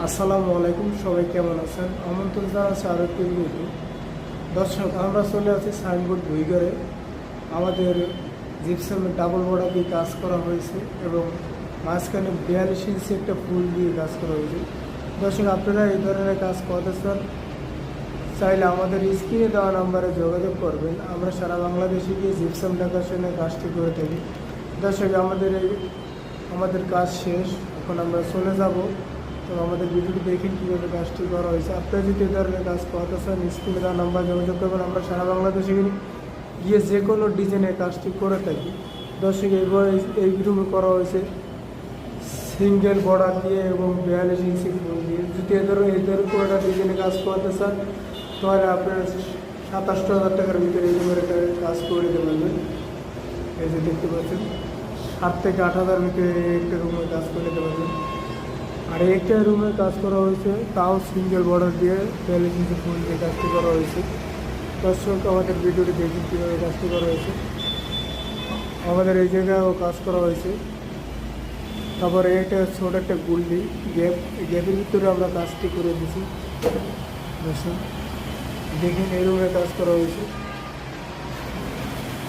আসসালামু আলাইকুম, সবাই কেমন আছেন? আমন্ত্রণ জানাচ্ছি আরও একটি ভিডিওতে। দর্শক, আমরা চলে আছি সাইনবোর্ড ভুইগড়ে। আমাদের জিপসামের ডাবল বর্ডার দিয়ে কাজ করা হয়েছে এবং মাঝখানে 42 ইঞ্চি একটা ফুল দিয়ে কাজ করা হয়েছে। দর্শক, আপনারা এই ধরনের কাজ করতে চান চাইলে আমাদের স্ক্রিনে দেওয়া নাম্বারে যোগাযোগ করবেন। আমরা সারা বাংলাদেশে গিয়ে জিপসাম ডেকোরেশনে কাজটি করে থাকি। দর্শক, আমাদের কাজ শেষ, এখন আমরা চলে যাব। তো আমাদের ভিডিওটি দেখেন কীভাবে কাজটি করা হয়েছে। আপনারা যদি এই ধরনের কাজ করতে চান স্ক্রিনে দেওয়া নাম্বার যোগাযোগ করবেন। আমরা সারা বাংলাদেশে গিয়ে যে কোনো ডিজাইনের কাজটি করে থাকি। দর্শক, এই রুমে করা হয়েছে সিঙ্গেল বর্ডার দিয়ে এবং 42 ইঞ্চি ফুল দিয়ে। যদি এই ধরনের পুরোটা ডিজাইনে কাজ করতে চান তাহলে আপনারা 27,000 টাকার ভিতরে এই রুমের কাজ করে দিতে পারবেন। এই যে দেখতে পাচ্ছেন, 7 থেকে 8,000 ভিতরে একটা রুমের কাজ করে দিতে পারবেন। আর একটা রুমে কাজ করা হয়েছে তাও সিঙ্গেল বর্ডার দিয়ে 42 ইঞ্চি ফুল দিয়ে কাজটি করা হয়েছে। দর্শক, আমাদের ভিডিওটি দেখুন কীভাবে কাজটি করা হয়েছে। আমাদের এই জায়গায়ও কাজ করা হয়েছে। তারপরে এটা ছোট একটা গুল্লি গ্যাপের ভিতরে আমরা কাজটি করে দিছি। দর্শক দেখেন, এই রুমে কাজ করা হয়েছে।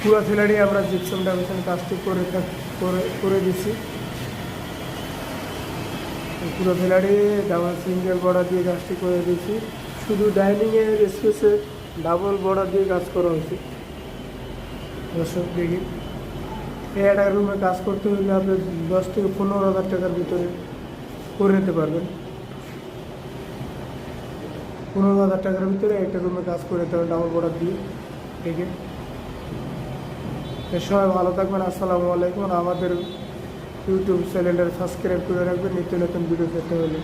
পুরো ফেলারি আমরা জিপসাম ডেকোরেশন কাজটি করে দিচ্ছি। পুরো ফেলারি ডাবল সিঙ্গেল বর্ডার দিয়ে কাজটি করে দিয়েছি। শুধু ডাইনিংয়ের স্পেসে ডাবল বর্ডার দিয়ে কাজ করা হয়েছে। দর্শক দেখি, এই একটা রুমে কাজ করতে হলে আপনি 10 থেকে 15,000 টাকার ভিতরে করে নিতে পারবেন। 15,000 টাকার ভিতরে একটা রুমে কাজ করে নিতে পারবেন ডাবল বর্ডার দিয়ে। দেখে সবাই ভালো থাকবেন। আসসালামু আলাইকুম। আমাদের ইউটিউব চ্যানেলটা সাবস্ক্রাইব করে রাখবেন নিত্য নতুন ভিডিও পেতে হলে।